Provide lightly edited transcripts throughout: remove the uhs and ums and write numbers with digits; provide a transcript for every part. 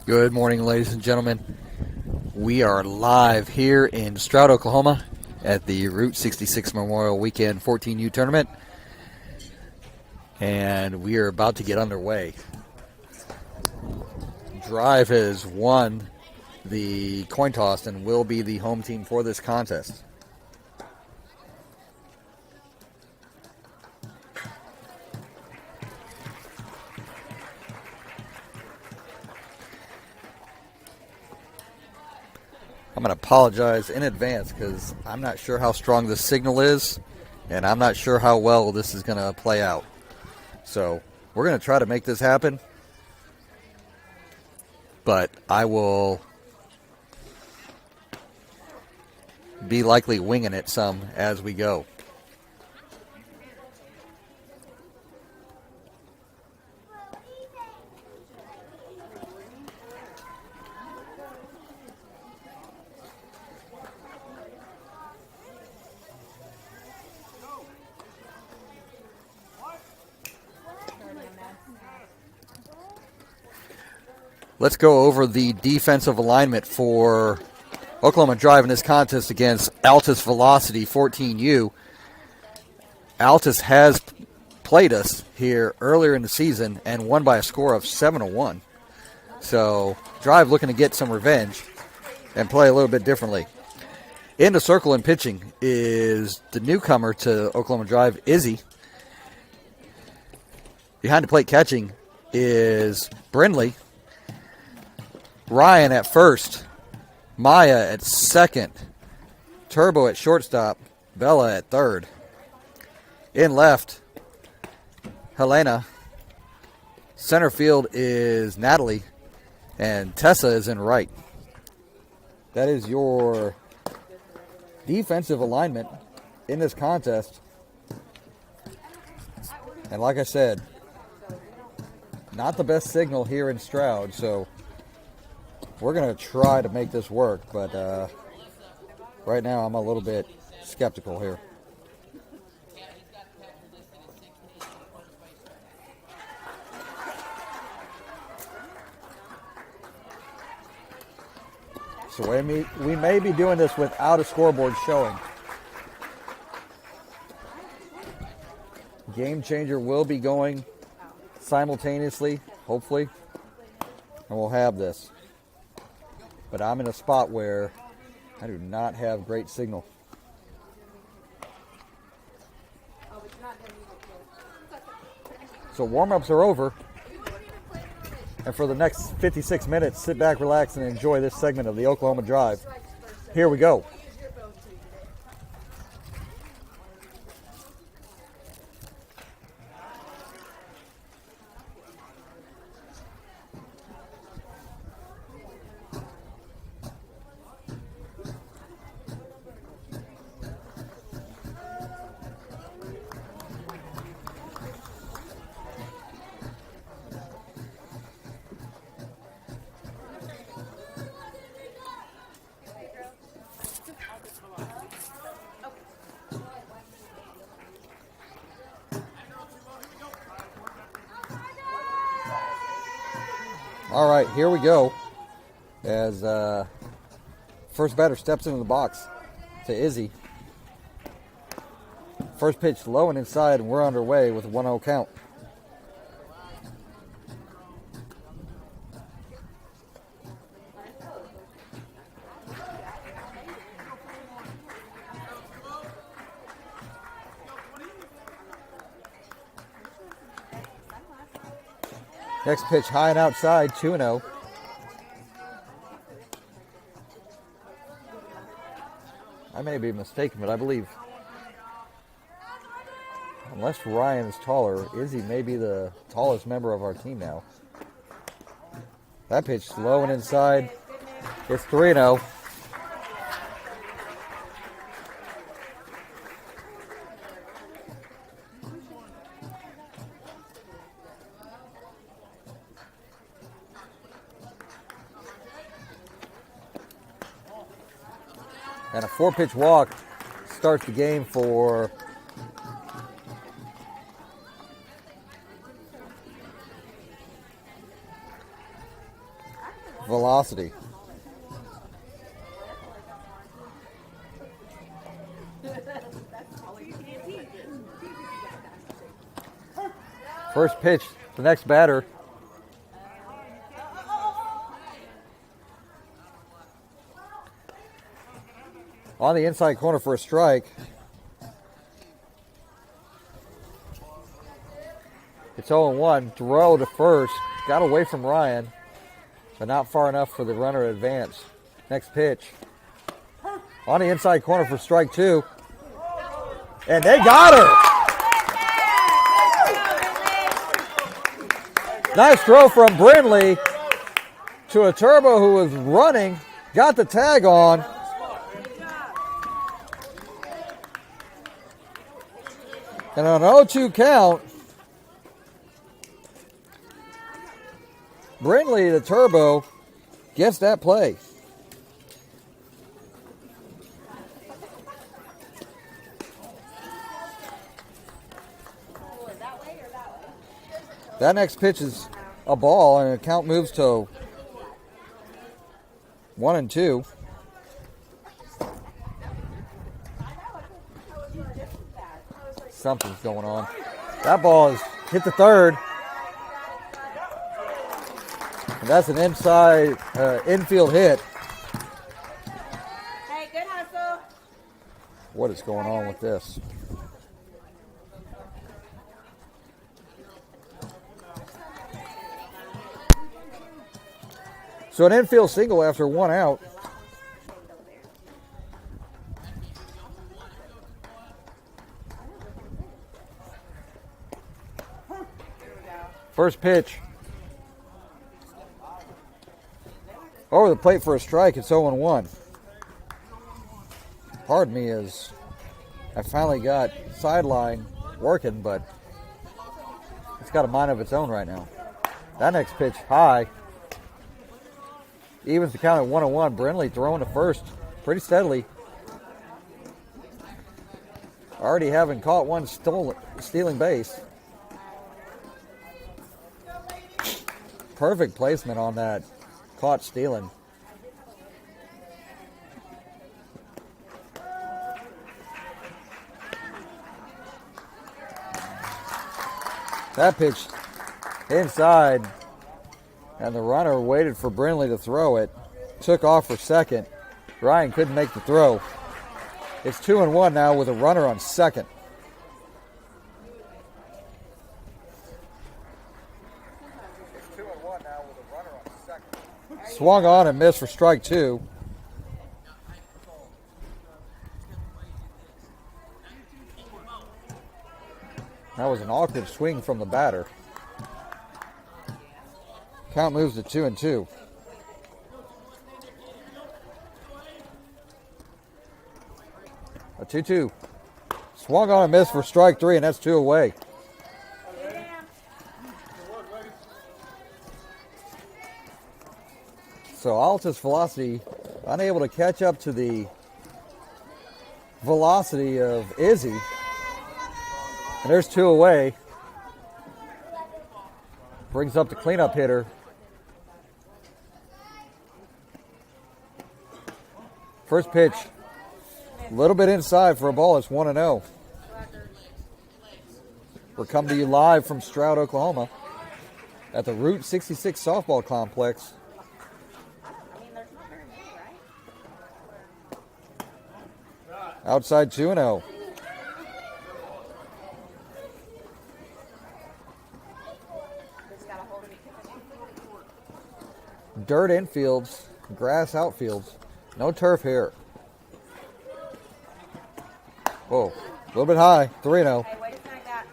Good morning, ladies and gentlemen. We are live here in Stroud, Oklahoma at the Route 66 Memorial Weekend 14U tournament. And we are about to get underway. Drive has won the coin toss and will be the home team for this contest. I'm going to apologize in advance because I'm not sure how strong the signal is, and I'm not sure how well this is going to play out. So we're going to try to make this happen, but I will be likely winging it some as we go. Let's go over the defensive alignment for Oklahoma Drive in this contest against Altus Velocity 14U. Altus has played us here earlier in the season and won by a score of 7-1. So Drive looking to get some revenge and play a little bit differently. In the circle and pitching is the newcomer to Oklahoma Drive, Izzy. Behind the plate catching is Brindley. Ryan at first, Maya at second, Turbo at shortstop, Bella at third. In left, Helena. Center field is Natalie, and Tessa is in right. That is your defensive alignment in this contest. And like I said, not the best signal here in Stroud, so we're going to try to make this work, but right now I'm a little bit skeptical here. So we may be doing this without a scoreboard showing. Game Changer will be going simultaneously, hopefully, and we'll have this. But I'm in a spot where I do not have great signal. So warm-ups are over. And for the next 56 minutes, sit back, relax, and enjoy this segment of the Oklahoma Drive. Here we go. All right, here we go. As first batter steps into the box to Izzy. First pitch low and inside, and we're underway with a 1-0 count. Next pitch high and outside, 2-0. I may be mistaken, but I believe, unless Ryan is taller, Izzy may be the tallest member of our team now. That pitch low and inside. It's 3-0. And a 4-pitch walk starts the game for Velocity. First pitch, the next batter. On the inside corner for a strike. It's 0-1. Throw to first. Got away from Ryan, but not far enough for the runner to advance. Next pitch. On the inside corner for strike 2. And they got her. Nice throw from Brindley to a Turbo who was running. Got the tag on. And on an 0-2 count, Brindley, the Turbo, gets that play. That next pitch is a ball, and the count moves to 1-2. Something's going on. That ball is hit the third. And that's an inside infield hit. Hey, good hustle. What is going on with this? So an infield single after 1 out. First pitch. Over the plate for a strike. It's 0-1. Pardon me as I finally got sideline working, but it's got a mind of its own right now. That next pitch high. Evens the count at 1-1. Brindley throwing to first pretty steadily. Already having caught one stealing base. Perfect placement on that caught stealing. That pitch inside, and the runner waited for Brindley to throw it. Took off for second. Ryan couldn't make the throw. It's 2-1 now with a runner on second. Swung on and missed for strike 2. That was an awkward swing from the batter. Count moves to 2-2. A 2-2. Swung on and missed for strike 3, and that's 2 away. So Altus Velocity unable to catch up to the velocity of Izzy. And there's 2 away. Brings up the cleanup hitter. First pitch, a little bit inside for a ball. It's 1-0. We're coming to you live from Stroud, Oklahoma at the Route 66 Softball Complex. Outside 2-0. Dirt infields, grass outfields. No turf here. Whoa, a little bit high. 3-0. Hey, way to snag that.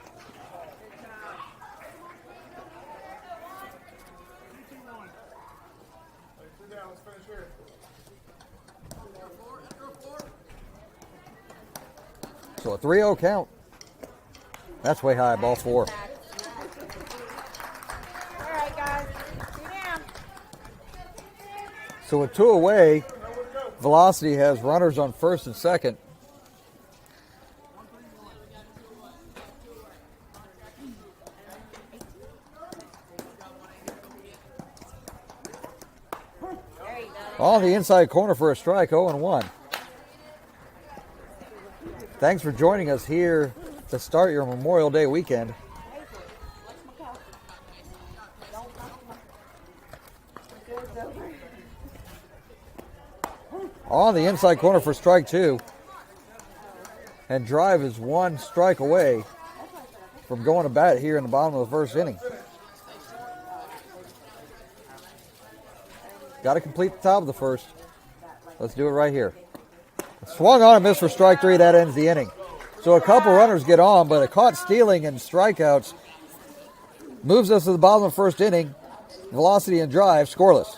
So a 3-0 count. That's way high, ball 4. All right, guys. 2 down. So with 2 away, Velocity has runners on first and second. On the inside corner for a strike, 0-1. Thanks for joining us here to start your Memorial Day weekend. On the inside corner for strike 2. And Drive is 1 strike away from going to bat here in the bottom of the first inning. Got to complete the top of the first. Let's do it right here. Swung on and missed for strike 3. That ends the inning. So a couple runners get on, but a caught stealing and strikeouts moves us to the bottom of the first inning. Velocity and Drive scoreless.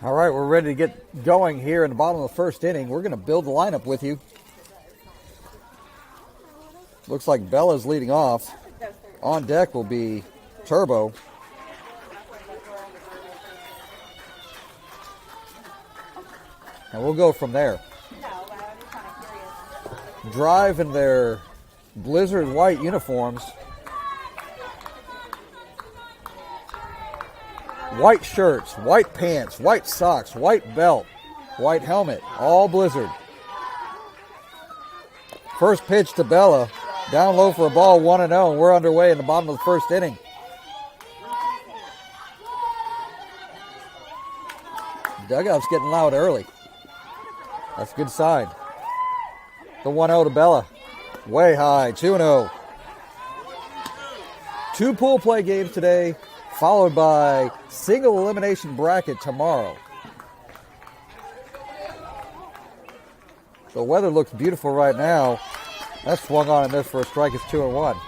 All right, we're ready to get going here in the bottom of the first inning. We're going to build the lineup with you. Looks like Bella's leading off. On deck will be Turbo. And we'll go from there. Drive in their Blizzard white uniforms. White shirts, white pants, white socks, white belt, white helmet, all Blizzard. First pitch to Bella. Down low for a ball, 1-0, and we're underway in the bottom of the first inning. Dugout's getting loud early. That's a good sign. The 1-0 to Bella. Way high, 2-0. 2 pool play games today, followed by single elimination bracket tomorrow. The weather looks beautiful right now. That swung on and missed for a strike. It's 2-1.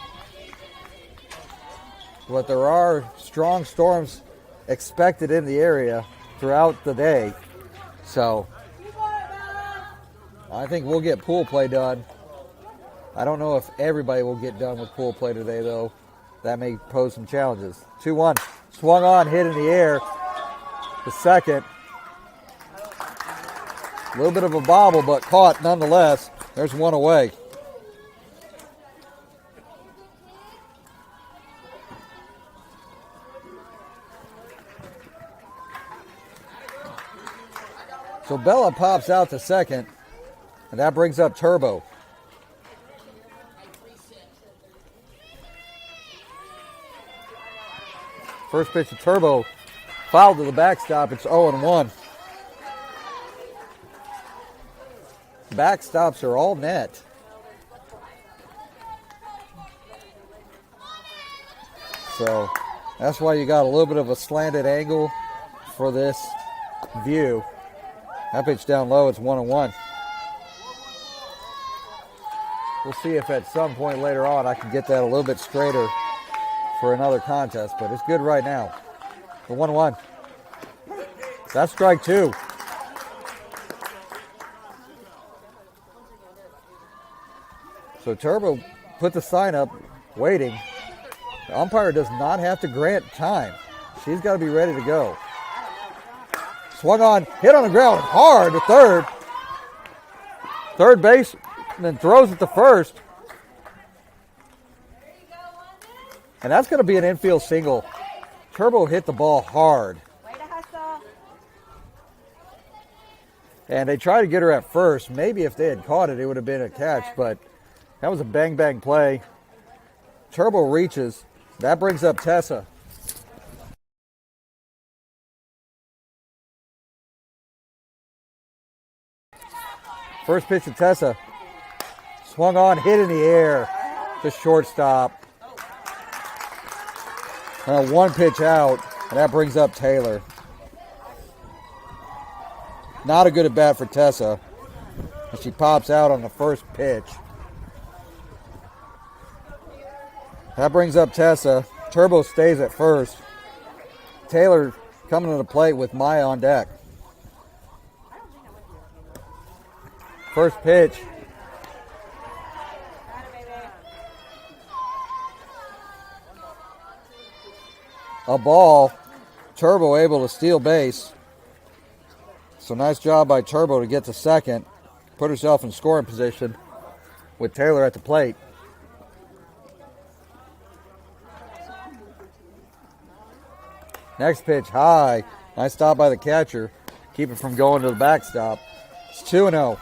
But there are strong storms expected in the area throughout the day. So I think we'll get pool play done. I don't know if everybody will get done with pool play today, though. That may pose some challenges. 2-1. Swung on, hit in the air. The second. A little bit of a bobble, but caught nonetheless. There's one away. So Bella pops out to second, and that brings up Turbo. First pitch to Turbo, fouled to the backstop. It's 0-1. Backstops are all net. So that's why you got a little bit of a slanted angle for this view. That pitch down low, it's 1-1. We'll see if at some point later on I can get that a little bit straighter for another contest, but it's good right now. The 1-1. That's strike 2. So Turbo put the sign up, waiting. The umpire does not have to grant time. She's got to be ready to go. Swung on, hit on the ground hard to third. Third base, and then throws it to first. And that's going to be an infield single. Turbo hit the ball hard. Way to hustle. And they tried to get her at first. Maybe if they had caught it, it would have been a catch. But that was a bang-bang play. Turbo reaches. That brings up Tessa. First pitch to Tessa. Swung on, hit in the air. The shortstop. One pitch out, and that brings up Taylor. Not a good at bat for Tessa. And she pops out on the first pitch. That brings up Tessa. Turbo stays at first. Taylor coming to the plate with Maya on deck. First pitch. A ball. Turbo able to steal base. So nice job by Turbo to get to second. Put herself in scoring position with Taylor at the plate. Next pitch high. Nice stop by the catcher. Keep it from going to the backstop. It's 2-0.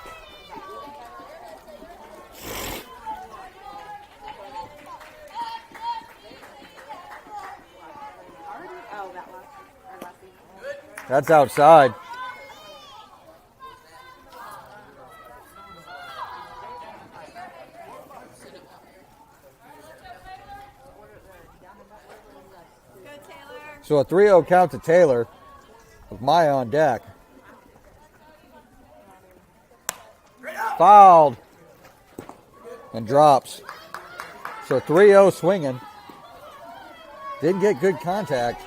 That's outside. So a 3-0 count to Taylor with Maya on deck. Fouled and drops. So 3-0 swinging. Didn't get good contact.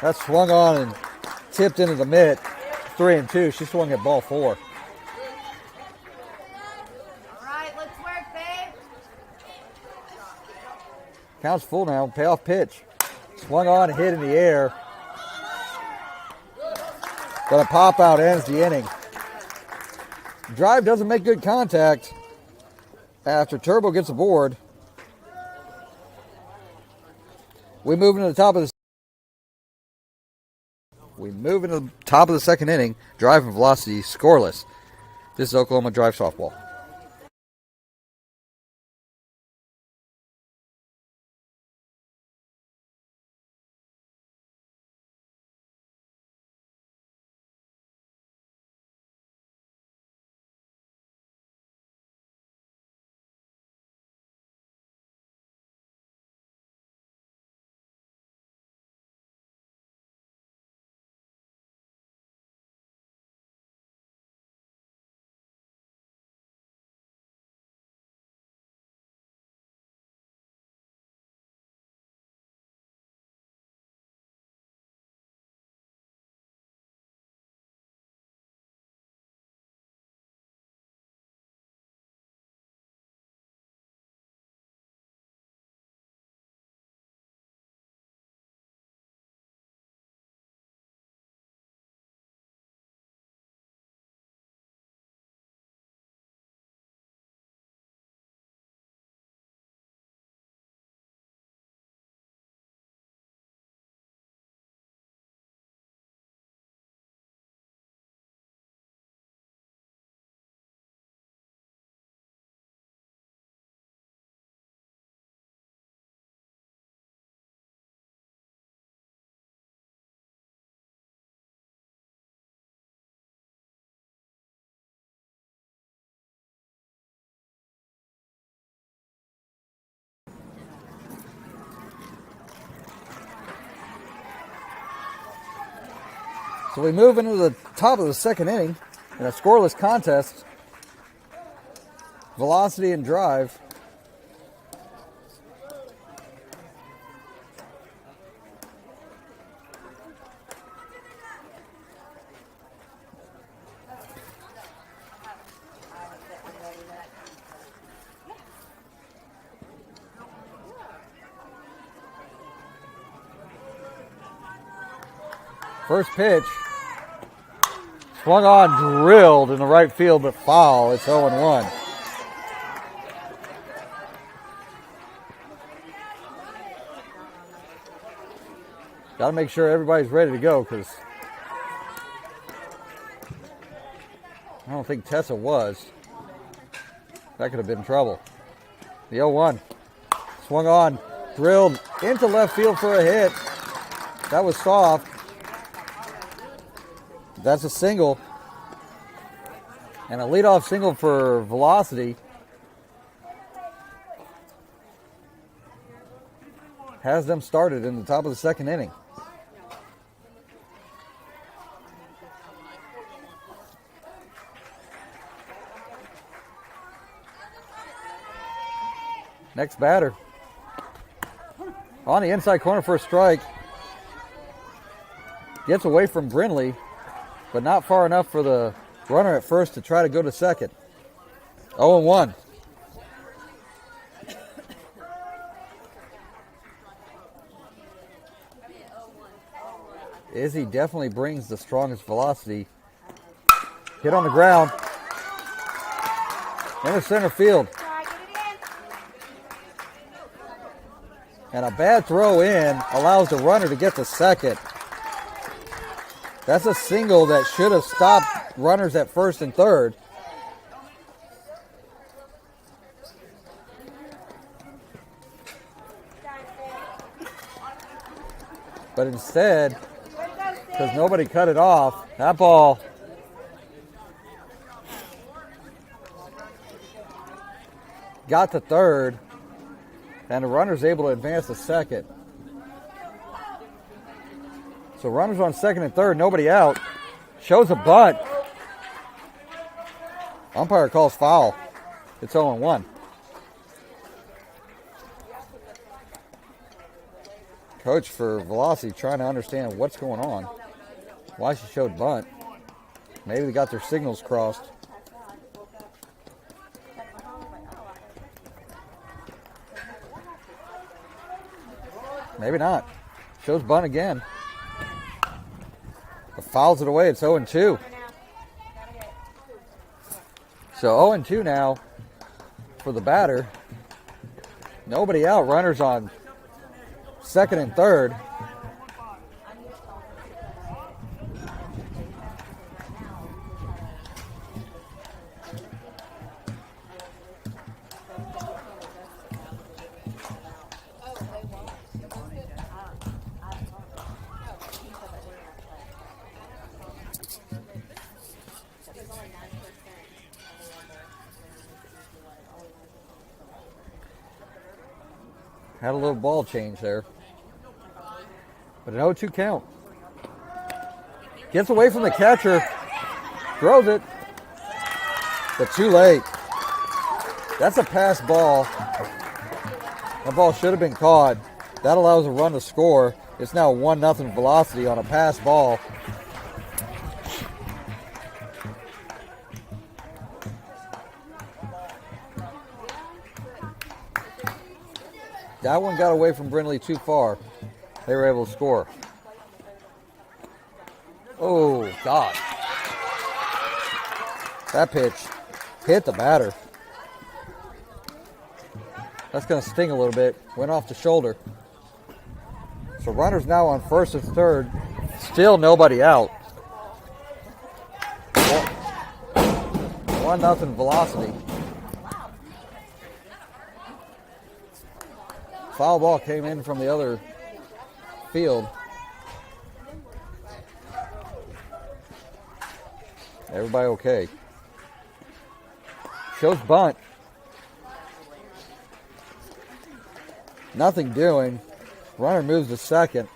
That swung on and tipped into the mitt. 3-2. She swung at ball 4. All right, let's work, babe. Count's full now. Payoff pitch. Swung on and hit in the air. But a pop out ends the inning. Drive doesn't make good contact after Turbo gets aboard. We move into the top of the second inning. Drive and Velocity scoreless. This is Oklahoma Drive Softball. So we move into the top of the second inning in a scoreless contest. Velocity and Drive. First pitch. Swung on, drilled in the right field, but foul. It's 0-1. Got to make sure everybody's ready to go because I don't think Tessa was. That could have been trouble. The 0-1. Swung on, drilled into left field for a hit. That was soft. That's a single. And a leadoff single for Velocity. Has them started in the top of the second inning. Next batter. On the inside corner for a strike. Gets away from Brindley, but not far enough for the runner at first to try to go to second. 0-1. Izzy definitely brings the strongest velocity. Hit on the ground. Into center field. And a bad throw in allows the runner to get to second. That's a single that should have stopped runners at first and third. But instead, because nobody cut it off, that ball got to third, and the runner's able to advance to second. So runners on second and third, nobody out. Shows a bunt. Umpire calls foul. It's 0-1. Coach for Velocity trying to understand what's going on. Why she showed bunt. Maybe they got their signals crossed. Maybe not. Shows bunt again. But fouls it away. It's 0-2. So 0-2 now for the batter. Nobody out. Runners on second and third. Had a little ball change there. But an 0-2 count. Gets away from the catcher. Throws it. But too late. That's a pass ball. That ball should have been caught. That allows a run to score. It's now 1-0 Velocity on a pass ball. That one got away from Brindley too far. They were able to score. Oh, God. That pitch hit the batter. That's going to sting a little bit. Went off the shoulder. So runners now on first and third. Still nobody out. 1-0 Velocity. Foul ball came in from the other field. Everybody okay. Shows bunt. Nothing doing. Runner moves to second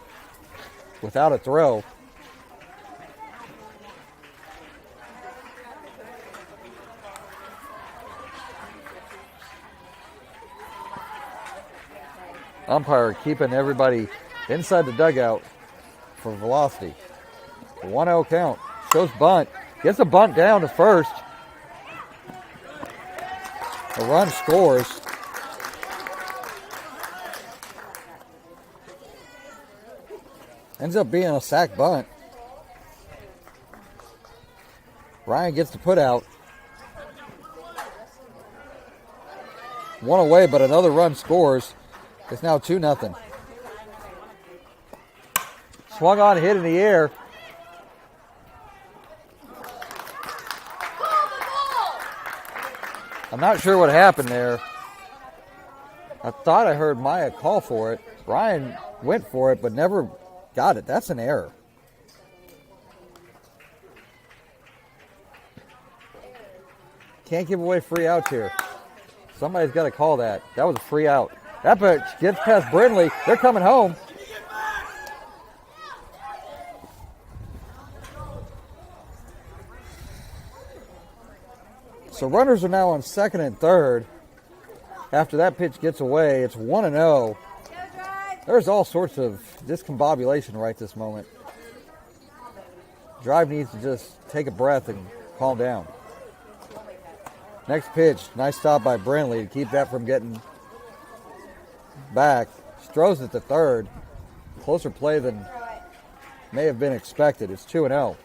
without a throw. Umpire keeping everybody inside the dugout for Velocity. 1-0 count. Shows bunt. Gets a bunt down to first. A run scores. Ends up being a sack bunt. Ryan gets the put out. One away, but another run scores. It's now 2-0. Swung on, hit in the air. I'm not sure what happened there. I thought I heard Maya call for it. Ryan went for it, but never got it. That's an error. Can't give away free outs here. Somebody's got to call that. That was a free out. That pitch gets past Brindley. They're coming home. So runners are now on second and third. After that pitch gets away, it's 1-0. There's all sorts of discombobulation right this moment. Drive needs to just take a breath and calm down. Next pitch, nice stop by Brindley to keep that from getting back. Throws it to third. Closer play than may have been expected. It's 2-0.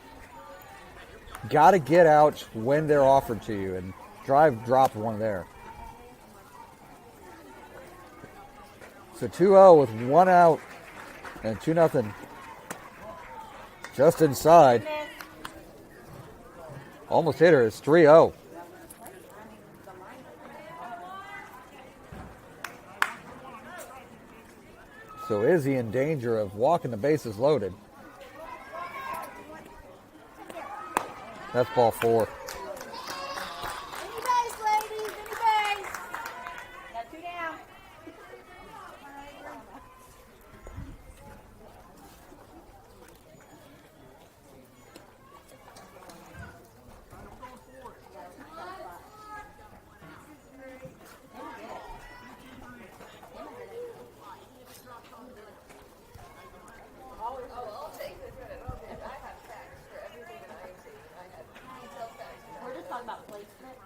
Got to get out when they're offered to you, and Drive dropped one there. So 2-0 with one out and 2-0 just inside. Almost hit her. It's 3-0. So Izzy in danger of walking the bases loaded. That's ball 4. Any base, ladies. Any base. Got 2 down.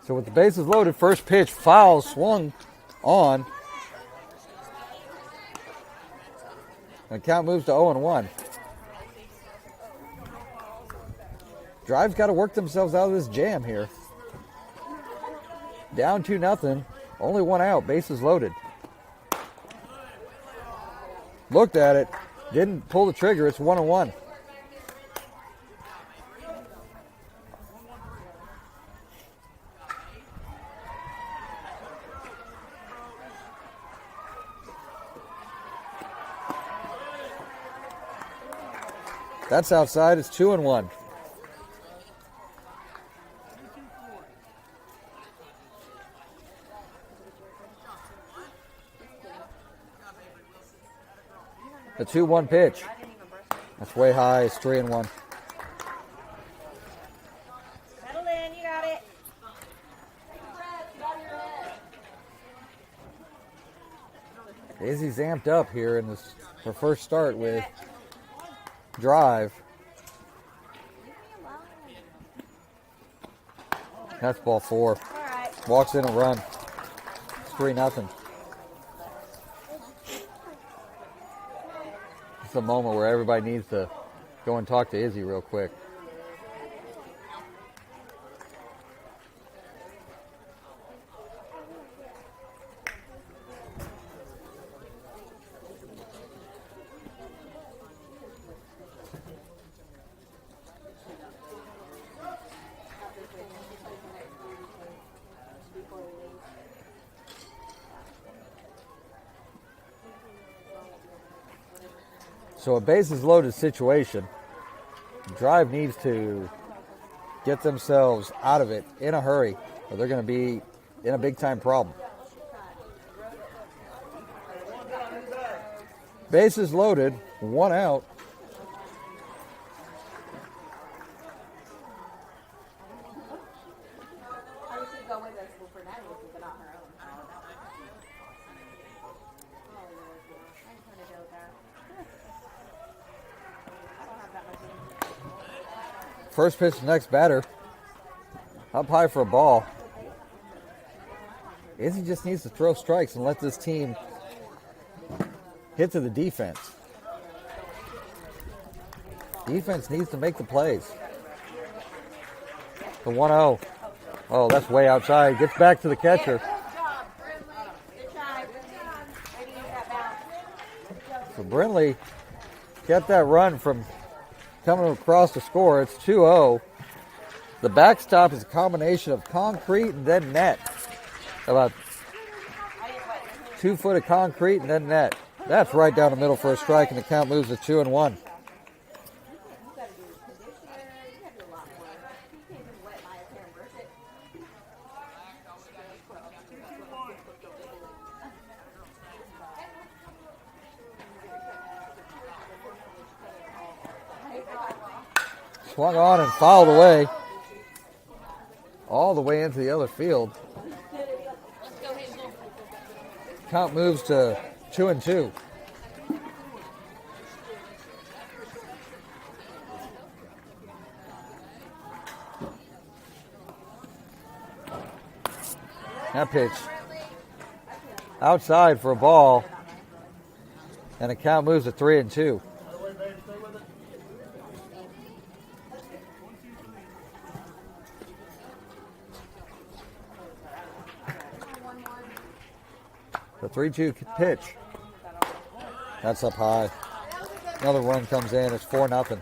So with the bases loaded, first pitch, foul, swung on. The count moves to 0-1. Drive's got to work themselves out of this jam here. Down 2-0, only one out, bases loaded. Looked at it, didn't pull the trigger, it's 1-1. That's outside. It's 2-1. The 2-1 pitch. That's way high. It's 3-1. Settle in. You got it. Izzy's amped up here in this her first start with Drive. That's ball 4. All right. Walks in a run. It's 3-0. It's a moment where everybody needs to go and talk to Izzy real quick. So a bases loaded situation. Drive needs to get themselves out of it in a hurry, or they're going to be in a big time problem. Bases loaded, one out. First pitch to next batter. Up high for a ball. Izzy just needs to throw strikes and let this team hit to the defense. Defense needs to make the plays. The 1-0. Oh, that's way outside. Gets back to the catcher. Good job, Brindley. Good try, Brindley. Way to use that bounce. So Brindley get that run from coming across to score. It's 2-0. The backstop is a combination of concrete and then net. About 2 foot of concrete and then net. That's right down the middle for a strike, and the count moves to 2-1. Swung on and fouled away. All the way into the other field. Count moves to 2-2. That pitch outside for a ball, and the count moves to 3-2. The 3-2 pitch. That's up high. Another run comes in. It's 4-0.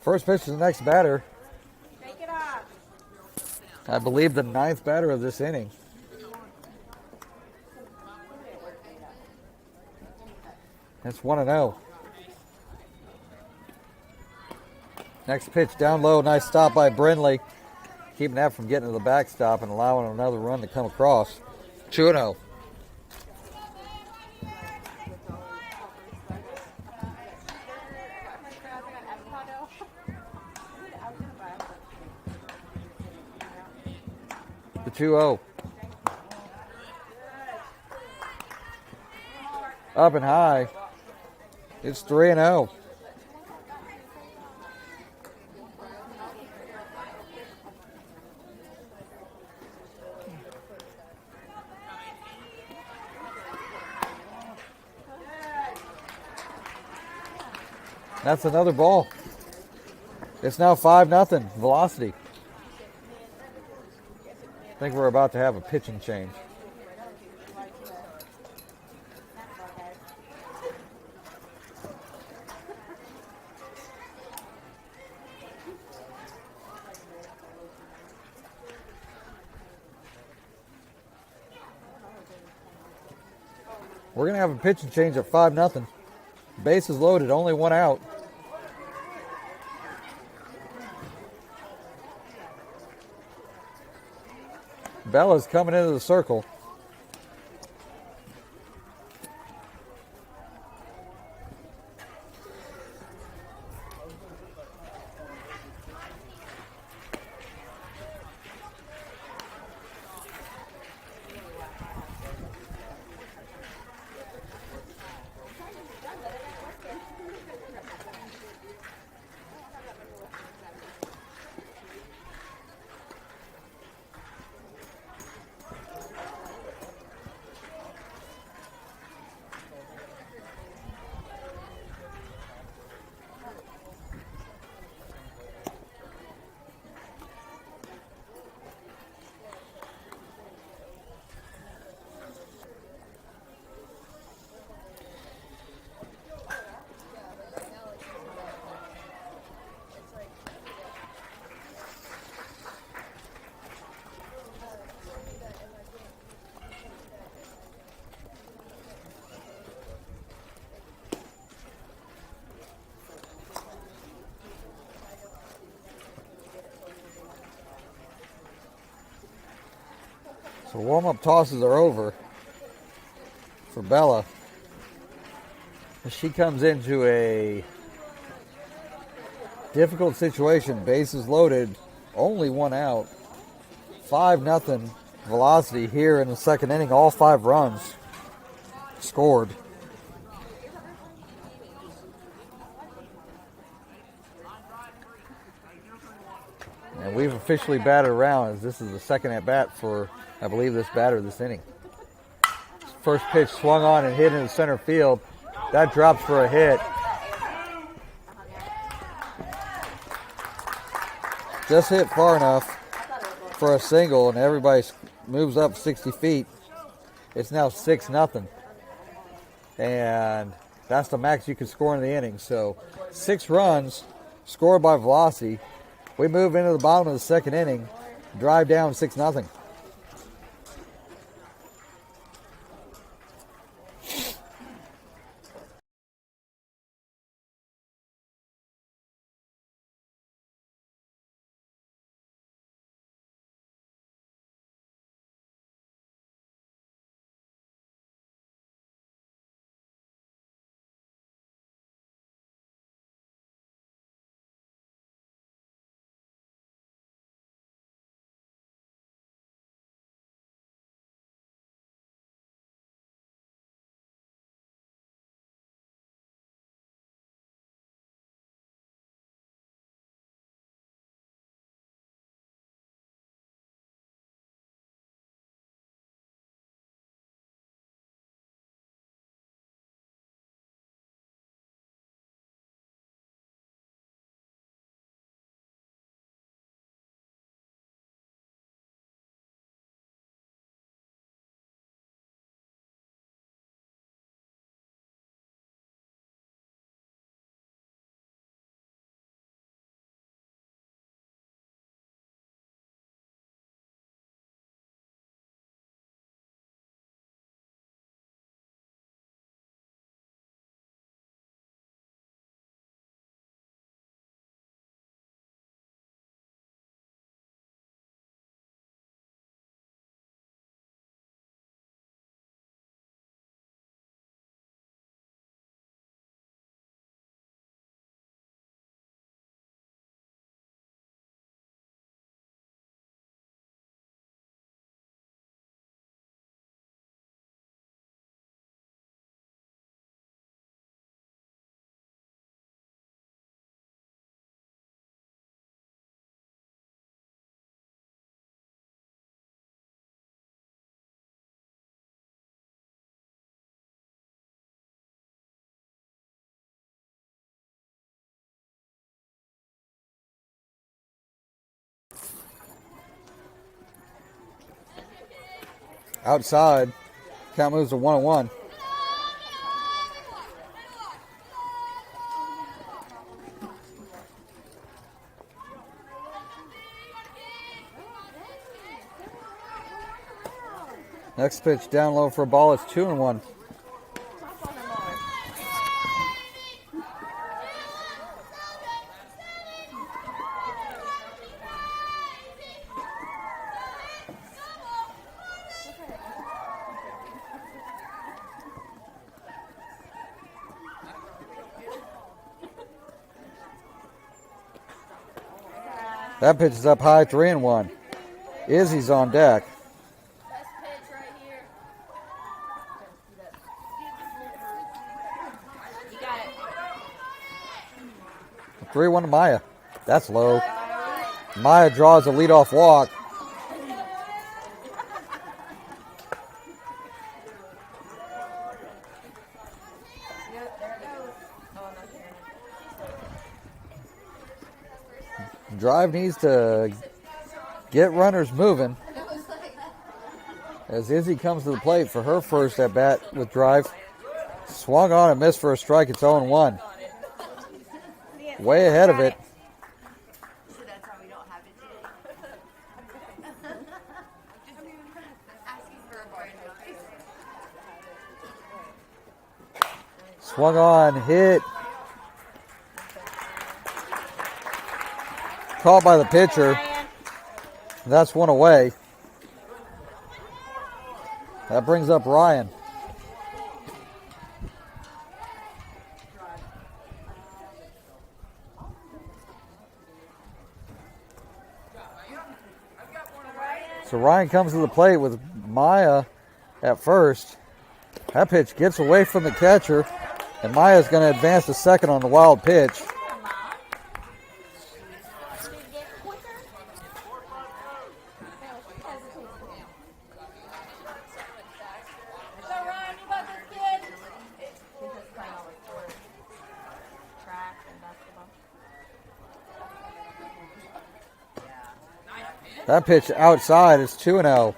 First pitch to the next batter. Take it off. I believe the 9th batter of this inning. That's 1-0. Next pitch down low. Nice stop by Brindley. Keeping that from getting to the backstop and allowing another run to come across. 2-0. The 2-0. Up and high. It's 3-0. That's another ball. It's now 5-0. Velocity. I think we're about to have a pitching change. We're going to have a pitching change at 5-0. Bases loaded, only one out. Bella's coming into the circle. So warm-up tosses are over for Bella. She comes into a difficult situation. Bases loaded, only one out. 5-0 Velocity here in the second inning. All 5 runs scored. And we've officially batted around as this is the second at bat for, I believe, this batter this inning. First pitch swung on and hit into center field. That drops for a hit. Just hit far enough for a single, and everybody moves up 60 feet. It's now 6-0. And that's the max you can score in the inning. So 6 runs scored by Velocity. We move into the bottom of the second inning, drive down 6-0. Outside, count moves to 1-1. Next pitch down low for a ball. It's 2-1. That pitch is up high, 3-1. Izzy's on deck. Best pitch right here. You got it. 3-1 to Maya. That's low. Maya draws a leadoff walk. Drive needs to get runners moving as Izzy comes to the plate for her first at bat with Drive. Swung on and missed for a strike. It's 0-1. Way ahead of it. Swung on, hit. Caught by the pitcher. That's one away. That brings up Ryan. So Ryan comes to the plate with Maya at first. That pitch gets away from the catcher, and Maya's going to advance to second on the wild pitch. That pitch outside is 2-0.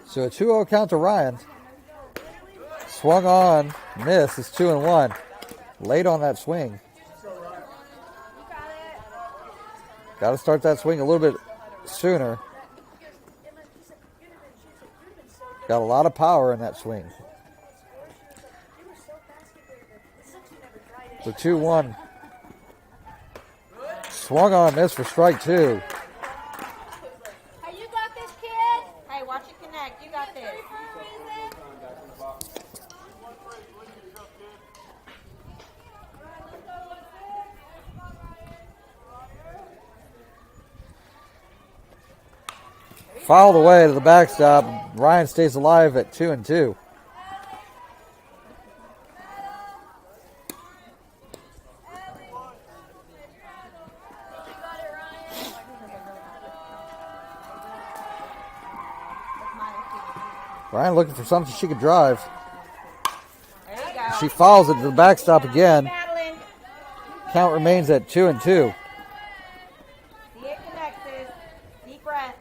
So a 2-0 count to Ryan. Swung on, miss. It's 2-1. Late on that swing. Got to start that swing a little bit sooner. Got a lot of power in that swing. The 2-1. Swung on, miss for strike 2. Hey, you got this, kid? Hey, watch it connect. You got this. Fouled away to the backstop. Ryan stays alive at 2-2. Ryan looking for something she could drive. There you go. She fouls it to the backstop again. Battling. Count remains at 2-2. See it connects. Deep breath.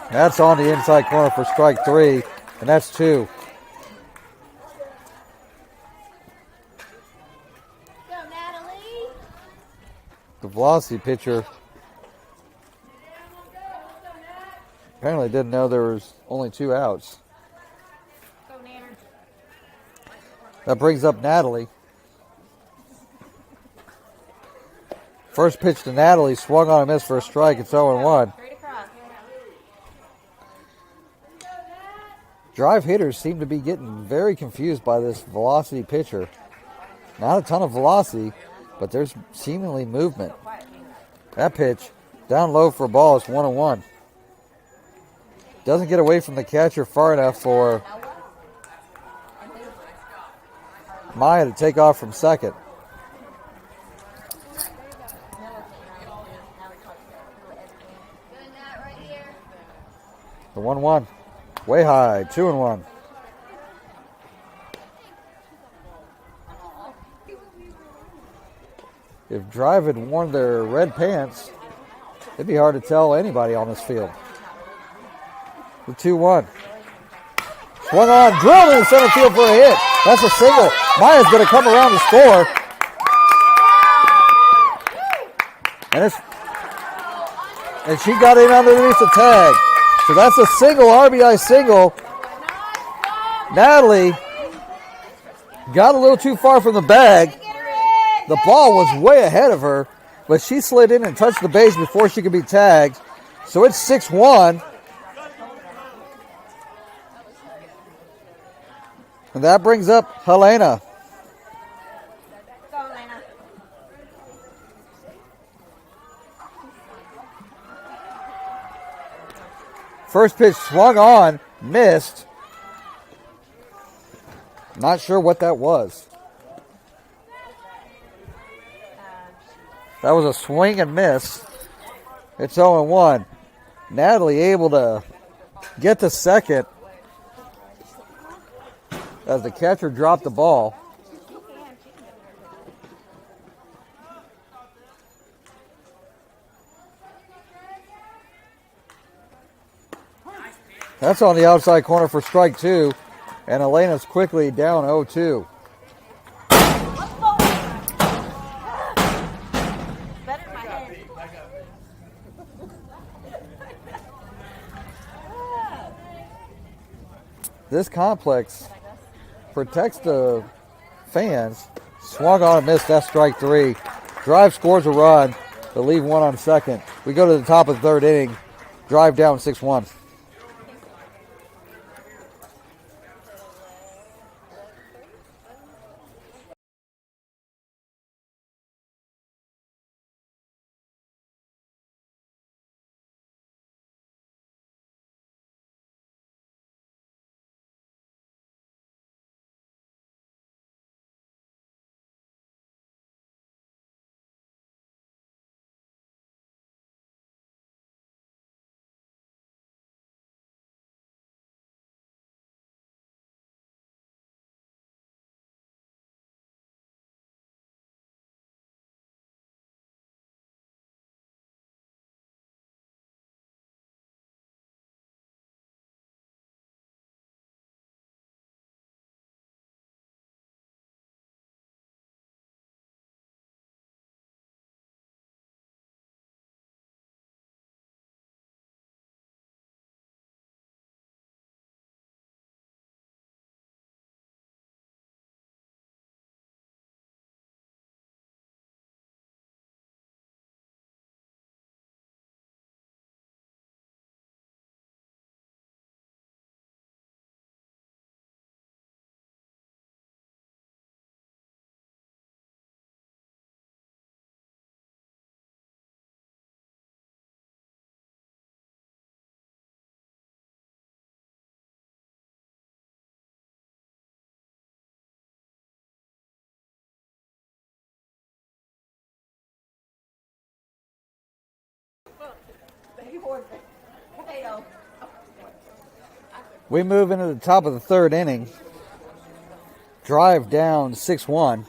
That's on the inside corner for strike 3, and that's 2. Go, Natalie. The velocity pitcher apparently didn't know there was only 2 outs. Go, Nanner. That brings up Natalie. First pitch to Natalie, swung on a miss for a strike. It's 0-1. Straight across. Drive hitters seem to be getting very confused by this velocity pitcher. Not a ton of velocity, but there's seemingly movement. That pitch, down low for a ball, is 1-1. Doesn't get away from the catcher far enough for Maya to take off from second. The 1-1. Way high, 2-1. If Drive had worn their red pants, it'd be hard to tell anybody on this field. The 2-1. Swung on, drilled in the center field for a hit. That's a single. Maya's going to come around to score. And she got in underneath the tag. So that's a single, RBI single. Natalie got a little too far from the bag. The ball was way ahead of her, but she slid in and touched the base before she could be tagged. So it's 6-1. And that brings up Helena. Go, Lena. First pitch swung on, missed. Not sure what that was. That was a swing and miss. It's 0-1. Natalie able to get to second as the catcher dropped the ball. That's on the outside corner for strike 2, and Elena's quickly down 0-2. Better in my head. This complex protects the fans. Swung on and missed. That's strike 3. Drive scores a run. They leave one on second. We go to the top of the third inning. Drive down 6-1. Potato. We move into the top of the third inning. Drive down 6-1.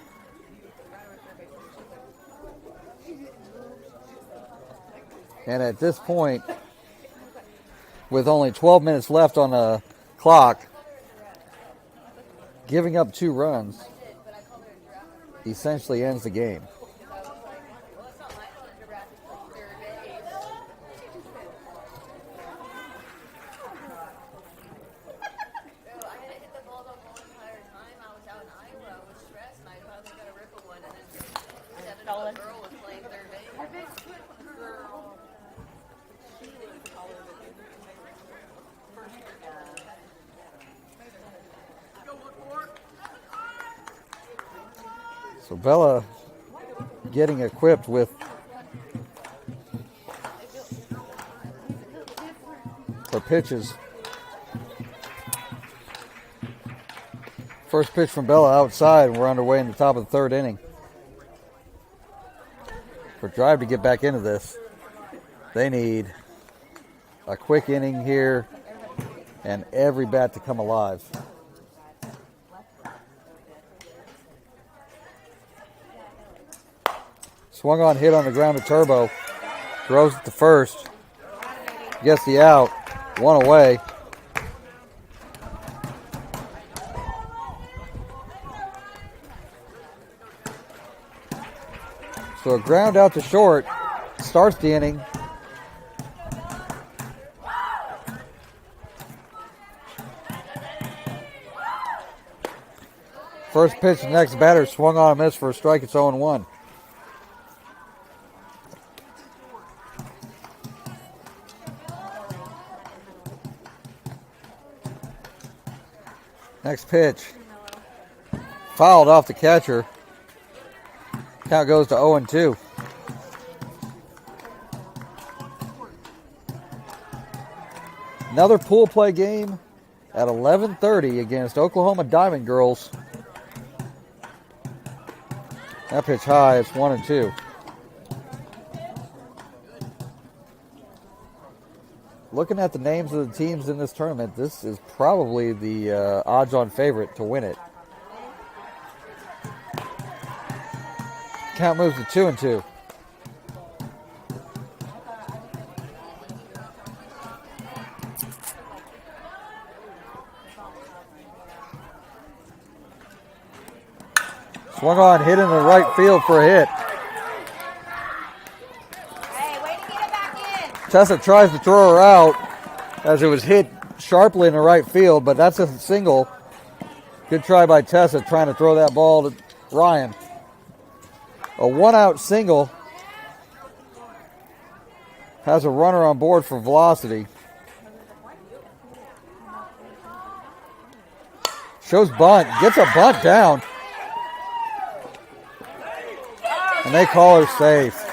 And at this point, with only 12 minutes left on the clock, giving up 2 runs essentially ends the game. So Bella getting equipped with her pitches. First pitch from Bella outside, and we're underway in the top of the third inning. For Drive to get back into this, they need a quick inning here and every bat to come alive. Swung on, hit on the ground to Turbo. Throws it to first. Gets the out. 1 away. So a ground out to short starts the inning. First pitch, the next batter swung on a miss for a strike. It's 0-1. Next pitch, fouled off the catcher. Count goes to 0-2. Another pool play game at 11:30 against Oklahoma Diamond Girls. That pitch high, it's 1-2. Looking at the names of the teams in this tournament, this is probably the odds-on favorite to win it. Count moves to 2-2. Swung on, hit in the right field for a hit. Hey, way to get it back in. Tessa tries to throw her out as it was hit sharply in the right field, but that's a single. Good try by Tessa trying to throw that ball to Ryan. A one-out single has a runner on board for Velocity. Shows bunt, gets a bunt down. And they call her safe.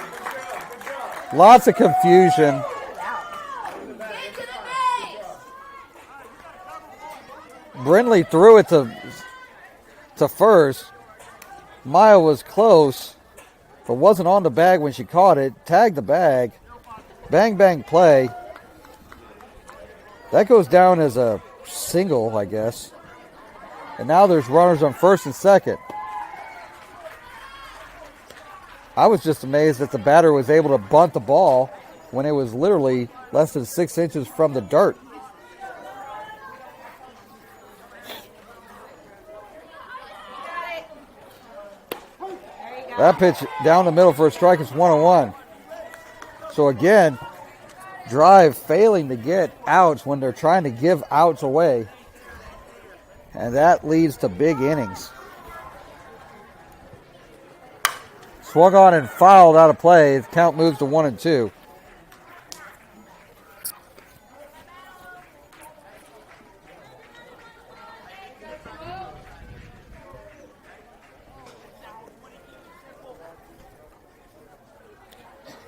Lots of confusion. Brindley threw it to first. Maya was close, but wasn't on the bag when she caught it. Tagged the bag. Bang, bang play. That goes down as a single, I guess. And now there's runners on first and second. I was just amazed that the batter was able to bunt the ball when it was literally less than 6 inches from the dirt. That pitch down the middle for a strike is 1-1. So again, Drive failing to get outs when they're trying to give outs away. And that leads to big innings. Swung on and fouled out of play. The count moves to 1-2.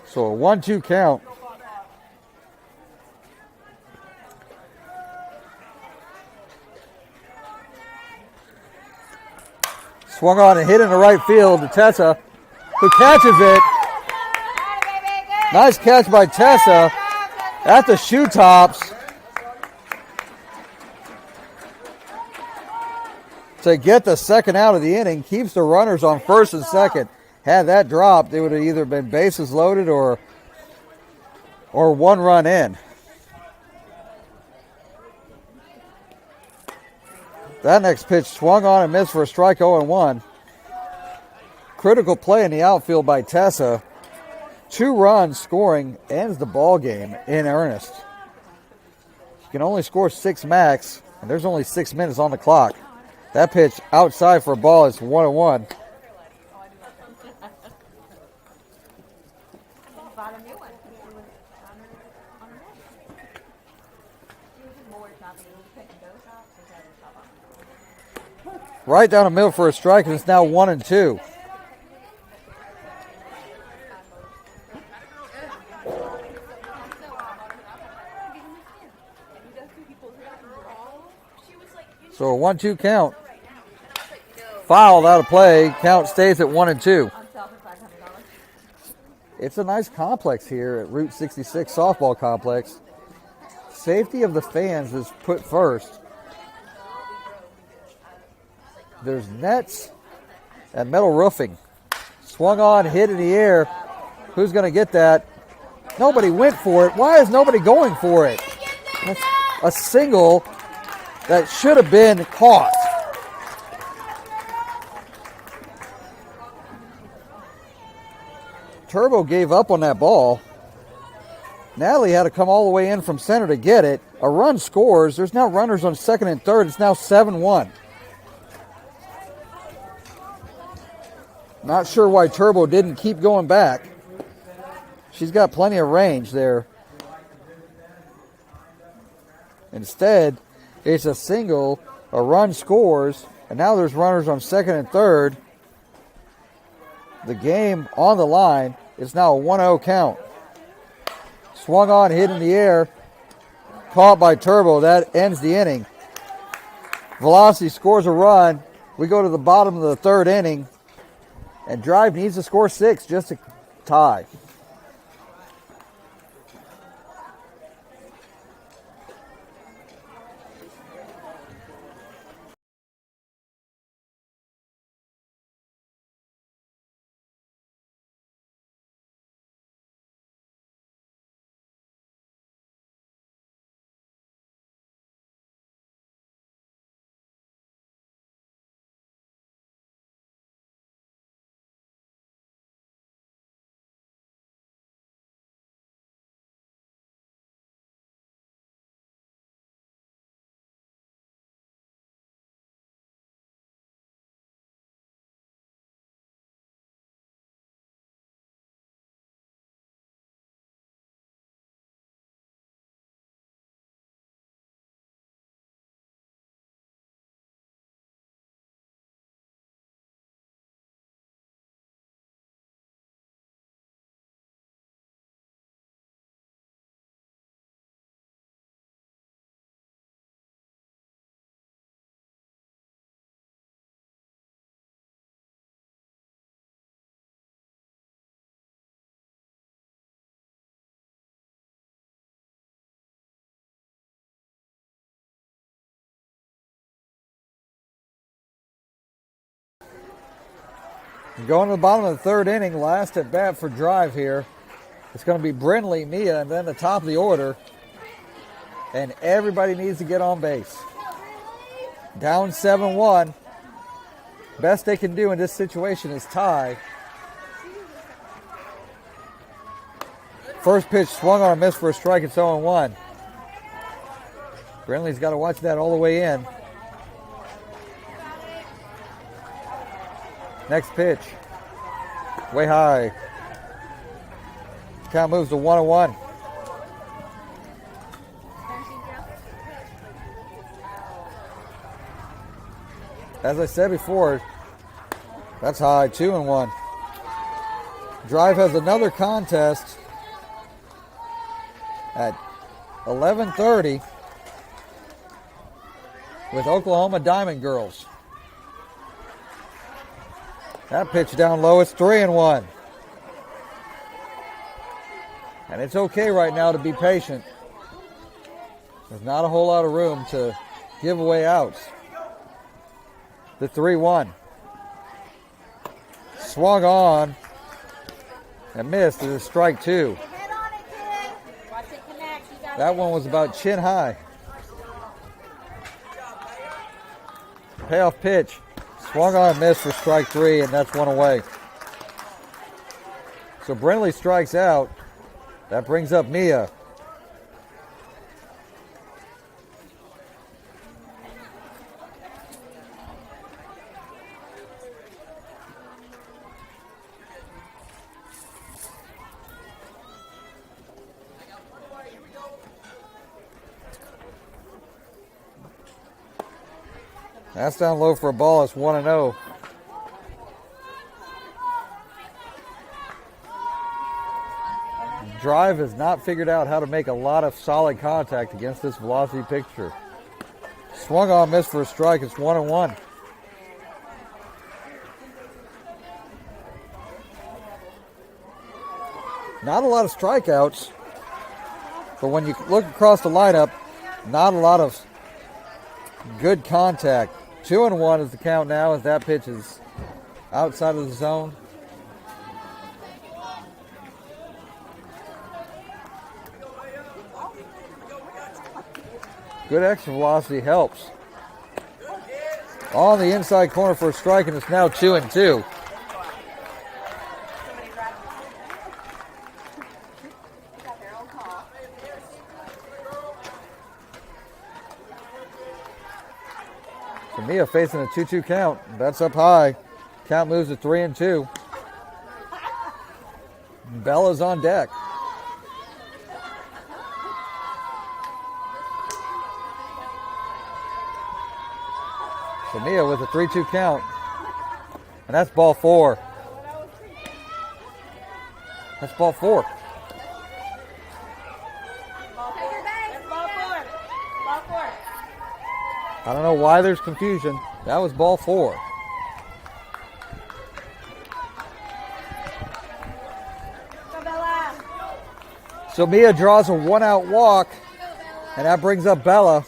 So a 1-2 count. Swung on and hit in the right field to Tessa, who catches it. Nice catch by Tessa, at the shoe tops to get the second out of the inning. Keeps the runners on first and second. Had that dropped, it would have either been bases loaded or one run in. That next pitch swung on and missed for a strike, 0-1. Critical play in the outfield by Tessa. 2 runs scoring ends the ball game in earnest. You can only score 6 max, and there's only 6 minutes on the clock. That pitch outside for a ball is 1-1. Right down the middle for a strike, and it's now 1-2. So a 1-2 count. Fouled out of play. Count stays at 1-2. It's a nice complex here at Route 66 softball complex. Safety of the fans is put first. There's nets and metal roofing. Swung on, hit in the air. Who's going to get that? Nobody went for it. Why is nobody going for it? That's a single that should have been caught. Turbo gave up on that ball. Natalie had to come all the way in from center to get it. A run scores. There's now runners on second and third. It's now 7-1. Not sure why Turbo didn't keep going back. She's got plenty of range there. Instead, it's a single, a run scores, and now there's runners on second and third. The game on the line is now a 1-0 count. Swung on, hit in the air, caught by Turbo. That ends the inning. Velocity scores a run. We go to the bottom of the third inning. And Drive needs to score 6 just to tie. Going to the bottom of the third inning, last at bat for Drive here. It's going to be Brindley, Mia, and then the top of the order. And everybody needs to get on base. Down 7-1. Best they can do in this situation is tie. First pitch swung on a miss for a strike. It's 0-1. Brindley's got to watch that all the way in. Next pitch. Way high. Count moves to 1-1. As I said before, that's high. 2-1. Drive has another contest at 11:30 with Oklahoma Diamond Girls. That pitch down low, it's 3-1. And it's okay right now to be patient. There's not a whole lot of room to give away outs. The 3-1. Swung on and missed. It is strike 2. Head on it, kid. Watch it connect. You got That one was about chin high. Payoff pitch. Swung on and missed for strike 3, and that's one away. So Brindley strikes out. That brings up Mia. That's down low for a ball. It's 1-0. Drive has not figured out how to make a lot of solid contact against this velocity picture. Swung on, missed for a strike. It's 1-1. Not a lot of strikeouts, but when you look across the lineup, not a lot of good contact. 2-1 is the count now as that pitch is outside of the zone. Good extra velocity helps. On the inside corner for a strike, and it's now 2-2. So Mia facing a 2-2 count. That's up high. Count moves to 3-2. Bella's on deck. So Mia with a 3-2 count. And that's ball 4. That's ball 4. Take your base. Ball 4. Ball 4. I don't know why there's confusion. That was ball 4. Go, Bella. So Mia draws a 1-out walk, and that brings up Bella.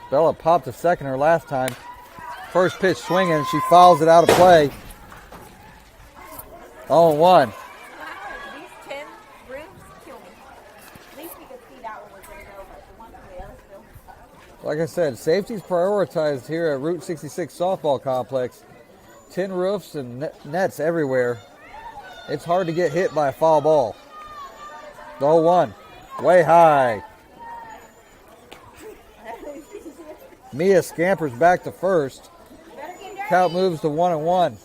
Bella popped a second her last time. First pitch swinging, she fouls it out of play. 0-1. These 10 rooms kill me. At least we could see that one was there, but the one from the other still. Like I said, safety's prioritized here at Route 66 Softball Complex. Tin roofs and nets everywhere. It's hard to get hit by a foul ball. The 0-1. Way high. Mia scampers back to first. Better get dirty. Count moves to 1-1.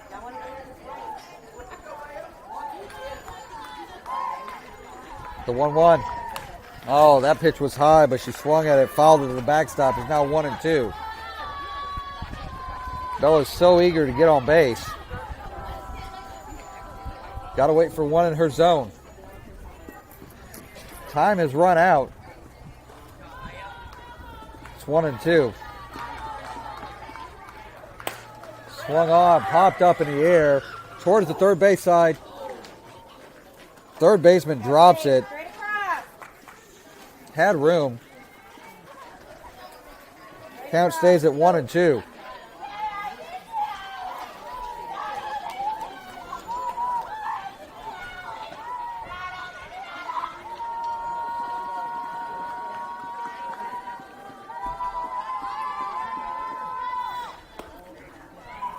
That one The 1-1. Oh, that pitch was high, but she swung at it, fouled it to the backstop. It's now 1-2. Bella's so eager to get on base. Got to wait for one in her zone. Time has run out. It's 1-2. Swung on, popped up in the air towards the third base side. Third baseman drops it. straight across. Had room. Count stays at 1-2.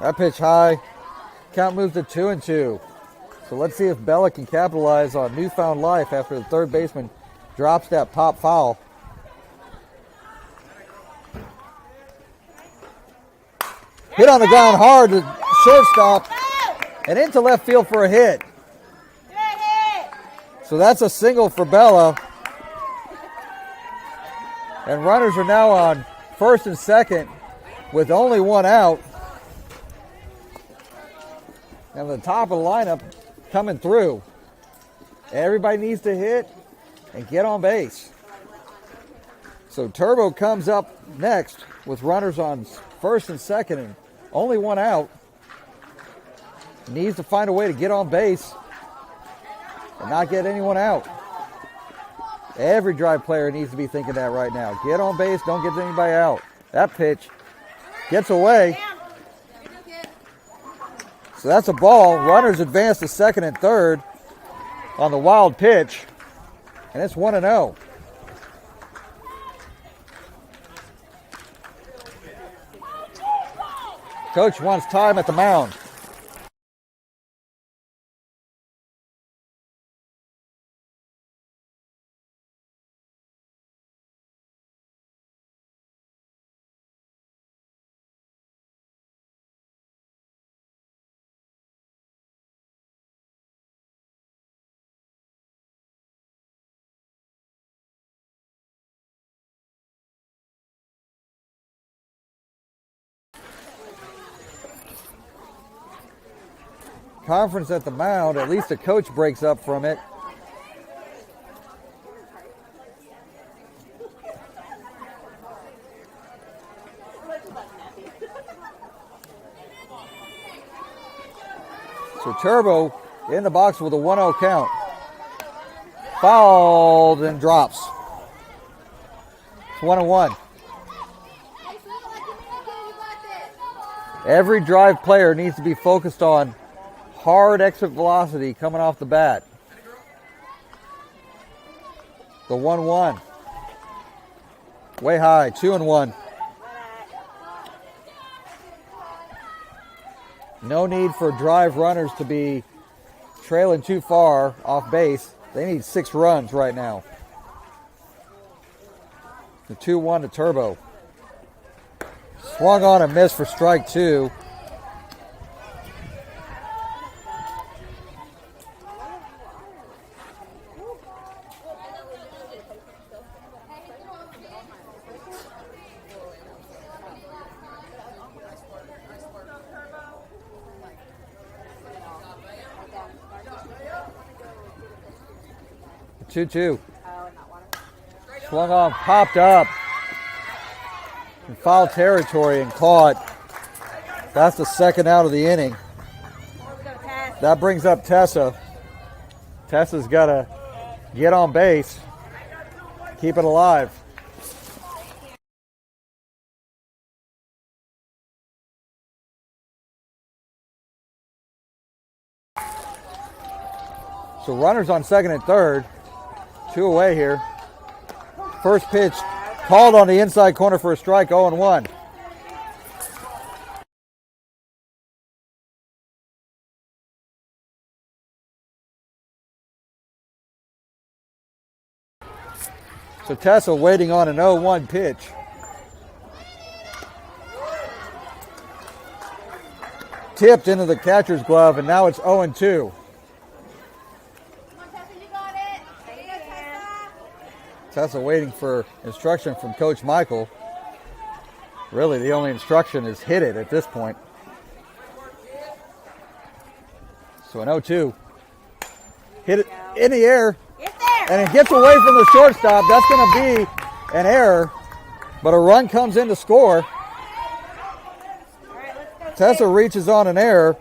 That pitch high. Count moves to 2-2. So let's see if Bella can capitalize on newfound life after the third baseman drops that pop foul. Hit on the ground hard to shortstop and into left field for a hit. Good hit. So that's a single for Bella. And runners are now on first and second with only one out. And the top of the lineup coming through. Everybody needs to hit and get on base. So Turbo comes up next with runners on first and second and only one out. needs to find a way to get on base and not get anyone out. Every Drive player needs to be thinking that right now. Get on base, don't get anybody out. That pitch gets away. So that's a ball. Runners advance to second and third on the wild pitch. And it's 1-0. Coach wants time at the mound. Conference at the mound. At least the coach breaks up from it. So Turbo in the box with a 1-0 count. Fouled and drops. It's 1-1. Every Drive player needs to be focused on hard exit velocity coming off the bat. The 1-1. Way high, 2-1. No need for Drive runners to be trailing too far off base. They need 6 runs right now. The 2-1 to Turbo. Swung on and missed for strike 2. Two. Swung on, popped up in foul territory and caught. That's the second out of the inning. That brings up Tessa. Tessa's got to get on base, keep it alive. So runners on second and third. 2 away here. First pitch called on the inside corner for a strike, 0-1. So Tessa waiting on an 0-1 pitch. Tipped into the catcher's glove, and now it's 0-2. Tessa waiting for instruction from Coach Michael. Really, the only instruction is hit it at this point. So an 0-2. Hit it in the air. And it gets away from the shortstop. That's going to be an error. But a run comes in to score. Tessa reaches on an error.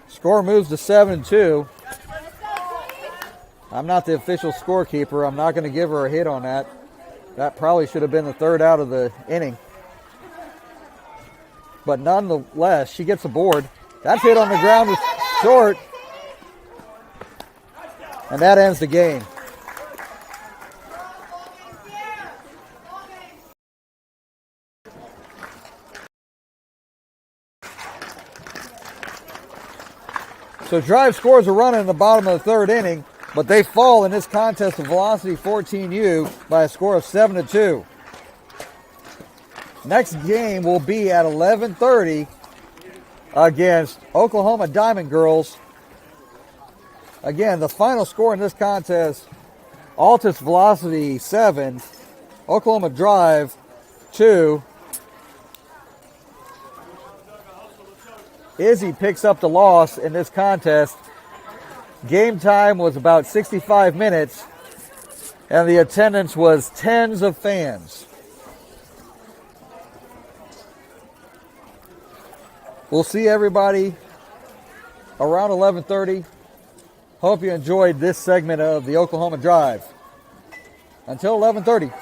Score moves to 7-2. I'm not the official scorekeeper. I'm not going to give her a hit on that. That probably should have been the third out of the inning. But nonetheless, she gets a board. That's hit on the ground with short. And that ends the game. So Drive scores a run in the bottom of the third inning, but they fall in this contest of Velocity 14U by a score of 7-2. Next game will be at 11:30 against Oklahoma Diamond Girls. Again, the final score in this contest, Altus Velocity 7, Oklahoma Drive 2. Izzy picks up the loss in this contest. Game time was about 65 minutes, and the attendance was tens of fans. We'll see everybody around 11:30. Hope you enjoyed this segment of the Oklahoma Drive. Until 11:30.